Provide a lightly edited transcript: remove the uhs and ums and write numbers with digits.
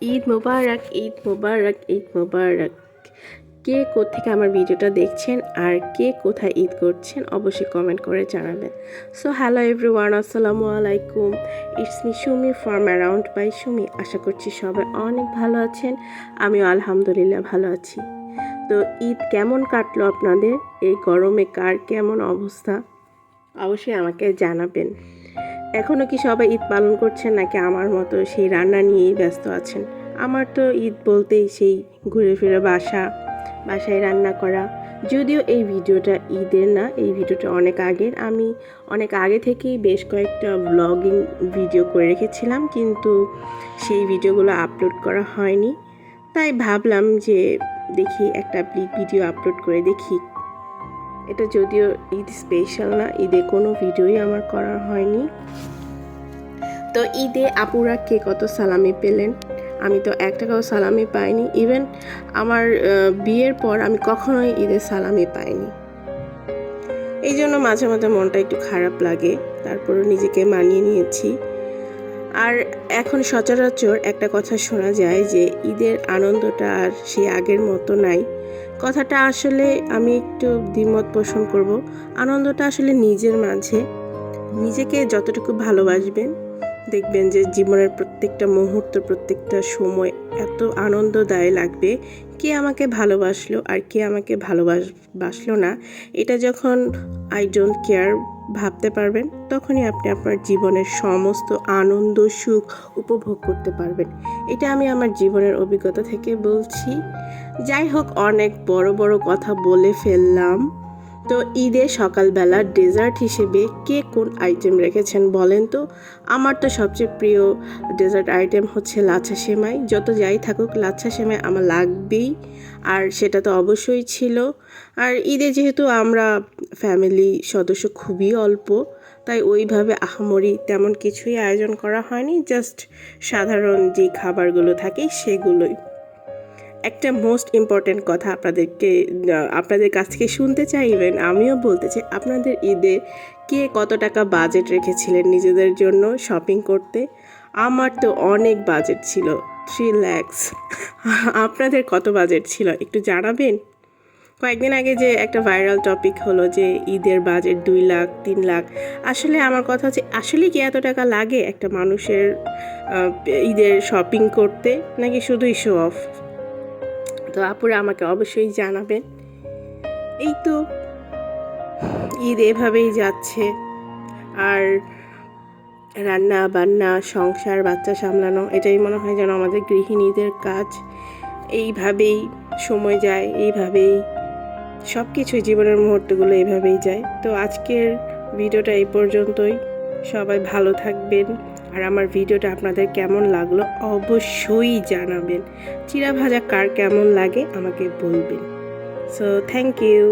ঈদ মোবারক, ঈদ মোবারক, ঈদ মোবারক। কে কোত্থেকে আমার ভিডিওটা দেখছেন আর কে কোথায় ঈদ করছেন অবশ্যই কমেন্ট করে জানাবেন। সো হ্যালো এভরিওয়ান, আসসালামু আলাইকুম। It's me Sumi from around by Sumi. আশা করছি সবাই অনেক ভালো আছেন, আমিও আলহামদুলিল্লাহ ভালো আছি। তো ঈদ কেমন কাটলো আপনাদের? এই গরমে কার কেমন অবস্থা অবশ্যই আমাকে জানাবেন। এখনও কি সবাই ঈদ পালন করছেন নাকি আমার মতো সেই রান্না নিয়েই ব্যস্ত আছেন? আমার তো ঈদ বলতেই সেই ঘুরে ফিরে বাসায় রান্না করা। যদিও এই ভিডিওটা ঈদের না, এই ভিডিওটা অনেক আগের। আমি অনেক আগে থেকেই বেশ কয়েকটা ব্লগিং ভিডিও করে রেখেছিলাম, কিন্তু সেই ভিডিওগুলো আপলোড করা হয়নি। তাই ভাবলাম যে দেখি একটা ভিডিও আপলোড করে দেখি। এটা যদিও ঈদ স্পেশাল না, ঈদে কোনো ভিডিওই আমার করা হয়নি। তো ঈদে আপুরা কে কত সালামি পেলেন? আমি তো 1 টাকাও সালামি পাইনি। ইভেন আমার বিয়ের পর আমি কখনোই ঈদের সালামি পাইনি। এই জন্য মাঝে মাঝে মনটা একটু খারাপ লাগে, তারপরও নিজেকে মানিয়ে নিয়েছি। আর এখন সচরাচর একটা কথা শোনা যায় যে ঈদের আনন্দটা আর সেই আগের মতো নাই। কথাটা আসলে আমি একটু দ্বিমত পোষণ করব। আনন্দটা আসলে নিজের মাঝে। নিজেকে যতটুকু ভালোবাসবেন, দেখবেন যে জীবনের প্রত্যেকটা মুহূর্ত, প্রত্যেকটা সময় এত আনন্দদায়ী লাগবে। কে আমাকে ভালোবাসলো আর কে আমাকে ভালোবাসলো না, এটা যখন আই ডোন্ট কেয়ার ভাবতে পারবেন, তখনই আপনি আপনার জীবনের সমস্ত আনন্দ সুখ উপভোগ করতে পারবেন। এটা আমি আমার জীবনের অভিজ্ঞতা থেকে বলছি। যাই হোক, অনেক বড় বড় কথা বলে ফেললাম। তো ঈদে সকালবেলা ডেজার্ট হিসেবে কে কোন আইটেম রেখেছেন বলেন তো? আমার তো সবচেয়ে প্রিয় ডেজার্ট আইটেম হচ্ছে লাচ্ছা সেমাই। যত যাই থাকুক, লাচ্ছা সেমাই আমার লাগবেই, আর সেটা তো অবশ্যই ছিল। আর ঈদে যেহেতু আমরা ফ্যামিলি সদস্য খুবই অল্প, তাই ওইভাবে আহামরি তেমন কিছুই আয়োজন করা হয়নি। জাস্ট সাধারণ যে খাবারগুলো থাকে সেগুলোই। একটা মোস্ট ইম্পর্ট্যান্ট কথা আপনাদের কাছ থেকে শুনতে চাইবেন, আমিও বলতে চাই, আপনাদের ঈদে কে কত টাকা বাজেট রেখেছিলেন নিজেদের জন্য শপিং করতে? আমার তো অনেক বাজেট ছিল, 3 lakhs। আপনাদের কত বাজেট ছিল একটু জানাবেন? কয়েকদিন আগে যে একটা ভাইরাল টপিক হলো যে ঈদের বাজেট 2 লাখ 3 লাখ। আসলে আমার কথা হচ্ছে, আসলে কি এত টাকা লাগে একটা মানুষের ঈদের শপিং করতে, নাকি শুধুই শো অফ? তো আপুরা আমাকে অবশ্যই জানাবেন। এই তো ঈদ এভাবেই যাচ্ছে, আর রান্না বান্না, সংসার, বাচ্চা সামলানো, এটাই মনে হয় যেন আমাদের গৃহিণীদের কাজ। এইভাবেই সময় যায়, এইভাবেই সব কিছুই, জীবনের মুহূর্তগুলো এইভাবেই যায়। তো আজকের ভিডিওটা এই পর্যন্তই। সবাই ভালো থাকবেন, আর আমার ভিডিওটা আপনাদের কেমন লাগলো অবশ্যই জানাবেন। চিড়া ভাজা কার কেমন লাগে আমাকে বলবেন। So thank you.